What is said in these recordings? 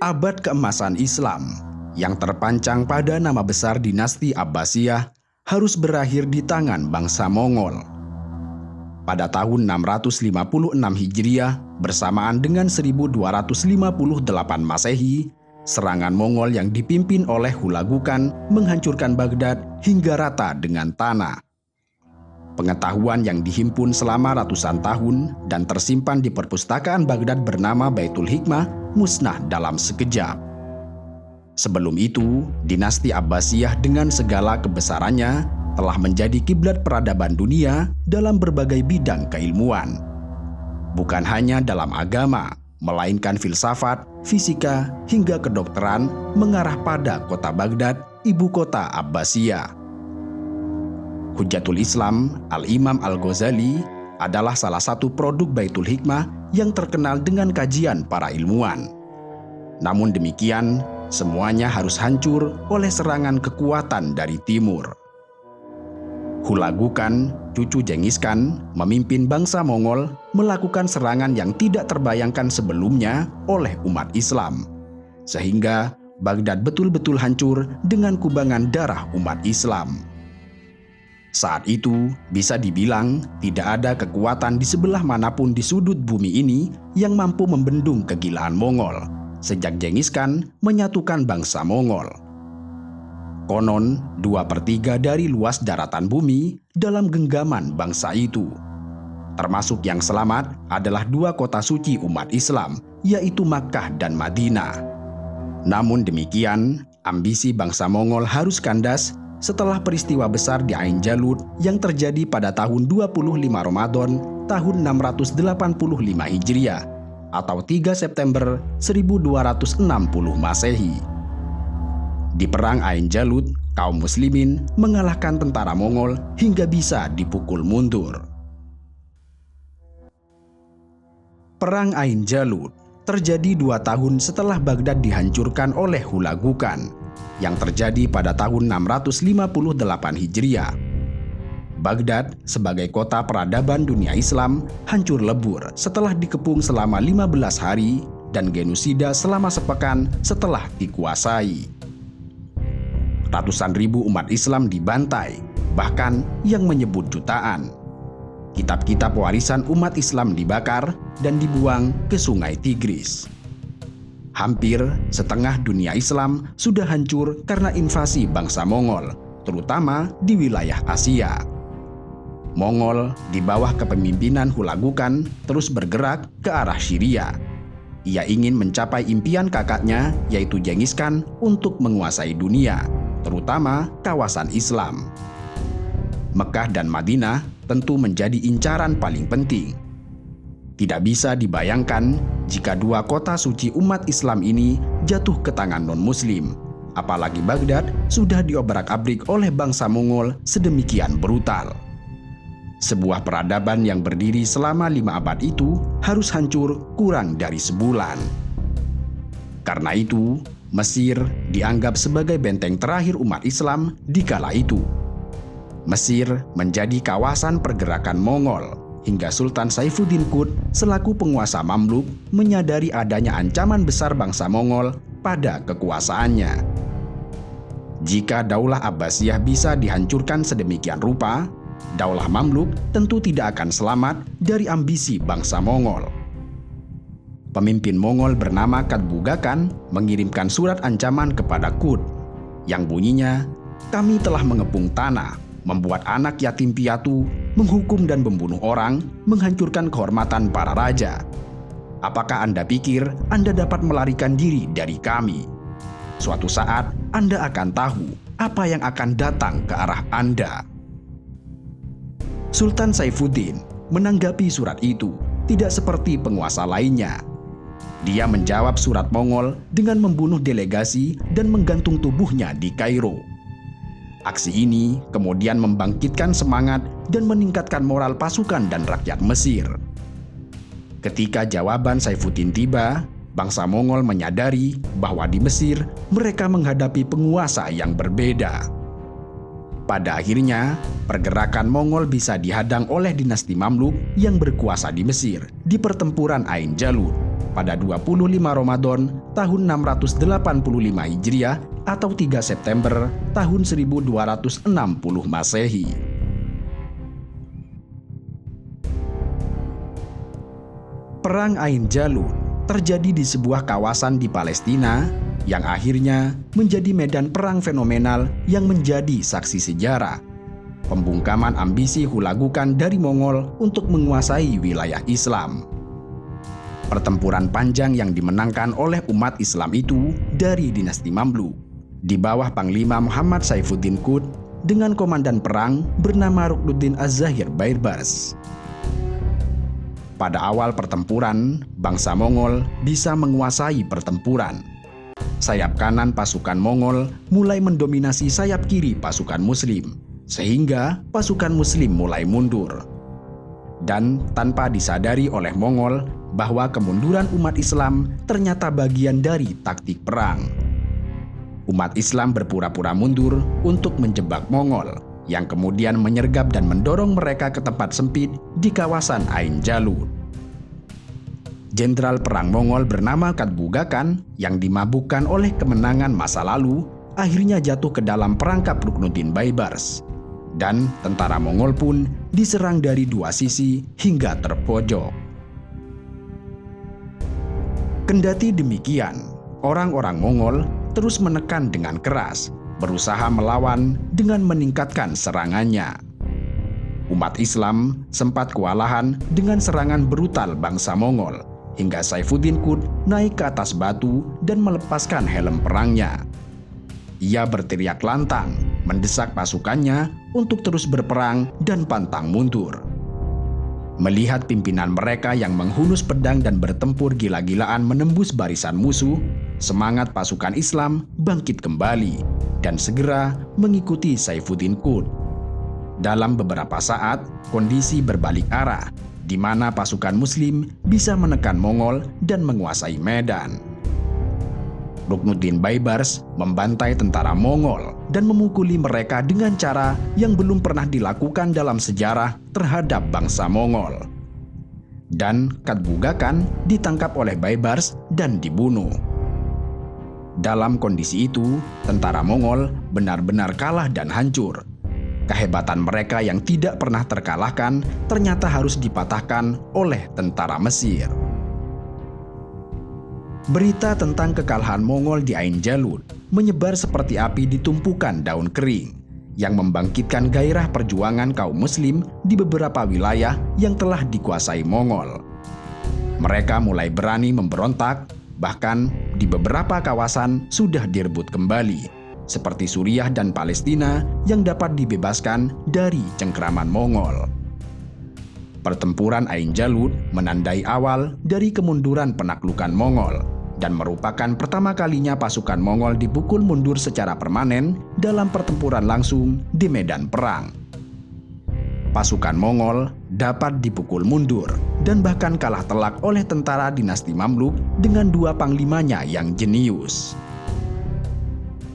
Abad keemasan Islam yang terpancang pada nama besar dinasti Abbasiyah harus berakhir di tangan bangsa Mongol. Pada tahun 656 Hijriah bersamaan dengan 1258 Masehi, serangan Mongol yang dipimpin oleh Hulagukan menghancurkan Baghdad hingga rata dengan tanah. Pengetahuan yang dihimpun selama ratusan tahun dan tersimpan di perpustakaan Baghdad bernama Baitul Hikmah musnah dalam sekejap. Sebelum itu, dinasti Abbasiyah dengan segala kebesarannya telah menjadi kiblat peradaban dunia dalam berbagai bidang keilmuan. Bukan hanya dalam agama, melainkan filsafat, fisika, hingga kedokteran mengarah pada kota Baghdad, ibu kota Abbasiyah. Hujjatul Islam Al-Imam Al-Ghazali adalah salah satu produk Baitul Hikmah yang terkenal dengan kajian para ilmuwan. Namun demikian, semuanya harus hancur oleh serangan kekuatan dari timur. Hulagukan, cucu Genghis Khan, memimpin bangsa Mongol melakukan serangan yang tidak terbayangkan sebelumnya oleh umat Islam, sehingga Baghdad betul-betul hancur dengan kubangan darah umat Islam. Saat itu, bisa dibilang tidak ada kekuatan di sebelah manapun di sudut bumi ini yang mampu membendung kegilaan Mongol sejak Genghis Khan menyatukan bangsa Mongol. Konon, 2/3 dari luas daratan bumi dalam genggaman bangsa itu. Termasuk yang selamat adalah 2 kota suci umat Islam, yaitu Makkah dan Madinah. Namun demikian, ambisi bangsa Mongol harus kandas setelah peristiwa besar di Ain Jalut yang terjadi pada tahun 25 Ramadan tahun 685 Hijriah atau 3 September 1260 Masehi. Di perang Ain Jalut, kaum muslimin mengalahkan tentara Mongol hingga bisa dipukul mundur. Perang Ain Jalut terjadi 2 tahun setelah Baghdad dihancurkan oleh Hulagukan yang terjadi pada tahun 658 Hijriah. Baghdad sebagai kota peradaban dunia Islam hancur lebur setelah dikepung selama 15 hari dan genosida selama sepekan setelah dikuasai. Ratusan ribu umat Islam dibantai, bahkan yang menyebut jutaan. Kitab-kitab warisan umat Islam dibakar dan dibuang ke Sungai Tigris. Hampir setengah dunia Islam sudah hancur karena invasi bangsa Mongol, terutama di wilayah Asia. Mongol di bawah kepemimpinan Hulagukan terus bergerak ke arah Syria. Ia ingin mencapai impian kakaknya, yaitu Genghis Khan, untuk menguasai dunia, terutama kawasan Islam. Mekah dan Madinah tentu menjadi incaran paling penting. Tidak bisa dibayangkan jika 2 kota suci umat Islam ini jatuh ke tangan non-muslim, apalagi Baghdad sudah diobrak-abrik oleh bangsa Mongol sedemikian brutal. Sebuah peradaban yang berdiri selama 5 abad itu harus hancur kurang dari sebulan. Karena itu, Mesir dianggap sebagai benteng terakhir umat Islam di kala itu. Mesir menjadi kawasan pergerakan Mongol, hingga Sultan Saifuddin Qut selaku penguasa Mamluk menyadari adanya ancaman besar bangsa Mongol pada kekuasaannya. Jika Daulah Abbasiyah bisa dihancurkan sedemikian rupa, Daulah Mamluk tentu tidak akan selamat dari ambisi bangsa Mongol. Pemimpin Mongol bernama Katbugakan mengirimkan surat ancaman kepada Qut yang bunyinya, "Kami telah mengepung tanah, membuat anak yatim piatu, menghukum dan membunuh orang, menghancurkan kehormatan para raja. Apakah Anda pikir Anda dapat melarikan diri dari kami? Suatu saat Anda akan tahu apa yang akan datang ke arah Anda." Sultan Saifuddin menanggapi surat itu tidak seperti penguasa lainnya. Dia menjawab surat Mongol dengan membunuh delegasi dan menggantung tubuhnya di Kairo. Aksi ini kemudian membangkitkan semangat dan meningkatkan moral pasukan dan rakyat Mesir. Ketika jawaban Saifuddin tiba, bangsa Mongol menyadari bahwa di Mesir mereka menghadapi penguasa yang berbeda. Pada akhirnya, pergerakan Mongol bisa dihadang oleh dinasti Mamluk yang berkuasa di Mesir di pertempuran Ain Jalut pada 25 Ramadan tahun 685 Hijriah atau 3 September tahun 1260 Masehi. Perang Ain Jalut terjadi di sebuah kawasan di Palestina yang akhirnya menjadi medan perang fenomenal yang menjadi saksi sejarah pembungkaman ambisi Hulagukan dari Mongol untuk menguasai wilayah Islam. Pertempuran panjang yang dimenangkan oleh umat Islam itu dari dinasti Mamluk di bawah Panglima Muhammad Saifuddin Qut dengan komandan perang bernama Ruknuddin Az-Zahir Baibars. Pada awal pertempuran, bangsa Mongol bisa menguasai pertempuran. Sayap kanan pasukan Mongol mulai mendominasi sayap kiri pasukan Muslim, sehingga pasukan Muslim mulai mundur. Dan tanpa disadari oleh Mongol bahwa kemunduran umat Islam ternyata bagian dari taktik perang. Umat Islam berpura-pura mundur untuk menjebak Mongol, yang kemudian menyergap dan mendorong mereka ke tempat sempit di kawasan Ain Jalut. Jenderal perang Mongol bernama Katbugakan yang dimabukkan oleh kemenangan masa lalu akhirnya jatuh ke dalam perangkap Ruknuddin Baibars. Dan tentara Mongol pun diserang dari dua sisi hingga terpojok. Kendati demikian, orang-orang Mongol terus menekan dengan keras, berusaha melawan dengan meningkatkan serangannya. Umat Islam sempat kewalahan dengan serangan brutal bangsa Mongol, hingga Saifuddin Qut naik ke atas batu dan melepaskan helm perangnya. Ia berteriak lantang, mendesak pasukannya untuk terus berperang dan pantang mundur. Melihat pimpinan mereka yang menghunus pedang dan bertempur gila-gilaan menembus barisan musuh, semangat pasukan Islam bangkit kembali dan segera mengikuti Saifuddin Qut. Dalam beberapa saat, kondisi berbalik arah, di mana pasukan Muslim bisa menekan Mongol dan menguasai medan. Ruknuddin Baibars membantai tentara Mongol dan memukuli mereka dengan cara yang belum pernah dilakukan dalam sejarah terhadap bangsa Mongol. Dan Katbugakan ditangkap oleh Baibars dan dibunuh. Dalam kondisi itu, tentara Mongol benar-benar kalah dan hancur. Kehebatan mereka yang tidak pernah terkalahkan ternyata harus dipatahkan oleh tentara Mesir. Berita tentang kekalahan Mongol di Ain Jalut menyebar seperti api di tumpukan daun kering yang membangkitkan gairah perjuangan kaum Muslim di beberapa wilayah yang telah dikuasai Mongol. Mereka mulai berani memberontak, bahkan di beberapa kawasan sudah direbut kembali, seperti Suriah dan Palestina yang dapat dibebaskan dari cengkraman Mongol. Pertempuran Ain Jalut menandai awal dari kemunduran penaklukan Mongol dan merupakan pertama kalinya pasukan Mongol dipukul mundur secara permanen dalam pertempuran langsung di medan perang. Pasukan Mongol dapat dipukul mundur dan bahkan kalah telak oleh tentara dinasti Mamluk dengan dua panglimanya yang jenius.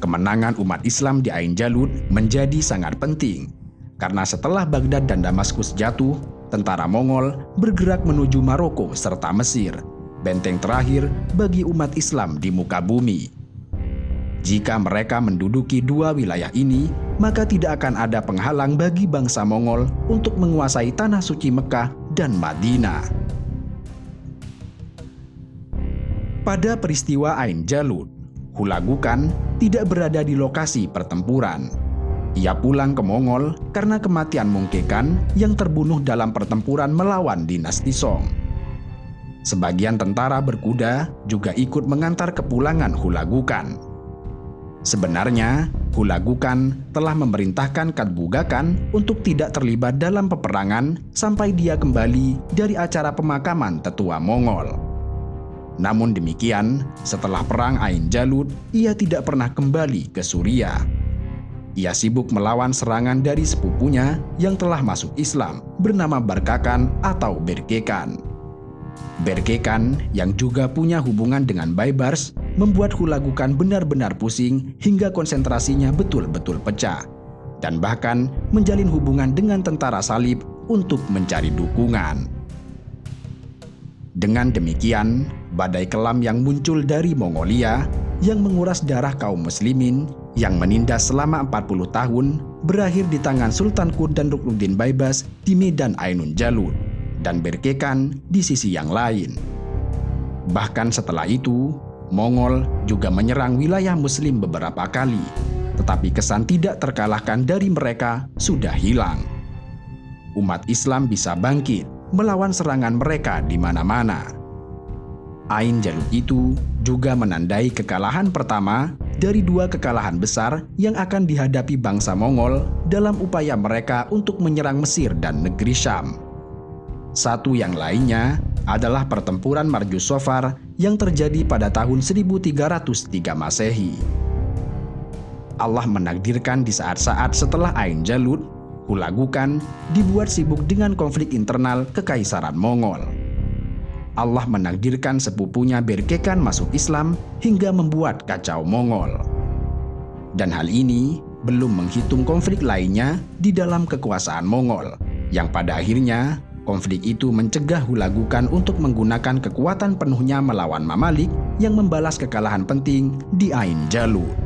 Kemenangan umat Islam di Ain Jalut menjadi sangat penting karena setelah Baghdad dan Damaskus jatuh, tentara Mongol bergerak menuju Maroko serta Mesir, benteng terakhir bagi umat Islam di muka bumi. Jika mereka menduduki dua wilayah ini, maka tidak akan ada penghalang bagi bangsa Mongol untuk menguasai tanah suci Mekah dan Madinah. Pada peristiwa Ain Jalut, Hulagukan tidak berada di lokasi pertempuran. Ia pulang ke Mongol karena kematian Mongkekan yang terbunuh dalam pertempuran melawan dinasti Song. Sebagian tentara berkuda juga ikut mengantar kepulangan Hulagukan. Sebenarnya, Hulagukan telah memerintahkan Katbugakan untuk tidak terlibat dalam peperangan sampai dia kembali dari acara pemakaman tetua Mongol. Namun demikian, setelah perang Ain Jalut, ia tidak pernah kembali ke Suriah. Ia sibuk melawan serangan dari sepupunya yang telah masuk Islam bernama Barkakan atau Berkekan. Berkekan yang juga punya hubungan dengan Baibars membuat Hulagukan benar-benar pusing hingga konsentrasinya betul-betul pecah dan bahkan menjalin hubungan dengan tentara salib untuk mencari dukungan. Dengan demikian, badai kelam yang muncul dari Mongolia yang menguras darah kaum muslimin yang menindas selama 40 tahun berakhir di tangan Sultan Qut dan Ruknuddin Baibars di Medan Ainun Jalut dan Berkekan di sisi yang lain. Bahkan setelah itu, Mongol juga menyerang wilayah muslim beberapa kali, tetapi kesan tidak terkalahkan dari mereka sudah hilang. Umat Islam bisa bangkit melawan serangan mereka di mana-mana. Ain Jalut itu juga menandai kekalahan pertama dari dua kekalahan besar yang akan dihadapi bangsa Mongol dalam upaya mereka untuk menyerang Mesir dan negeri Syam. Satu yang lainnya adalah pertempuran Marjus Sofar yang terjadi pada tahun 1303 Masehi. Allah menakdirkan di saat-saat setelah Ain Jalut, Hulagukan dibuat sibuk dengan konflik internal Kekaisaran Mongol. Allah menakdirkan sepupunya Berkekan masuk Islam hingga membuat kacau Mongol. Dan hal ini belum menghitung konflik lainnya di dalam kekuasaan Mongol, yang pada akhirnya konflik itu mencegah Hulagukan untuk menggunakan kekuatan penuhnya melawan Mamalik yang membalas kekalahan penting di Ain Jalut.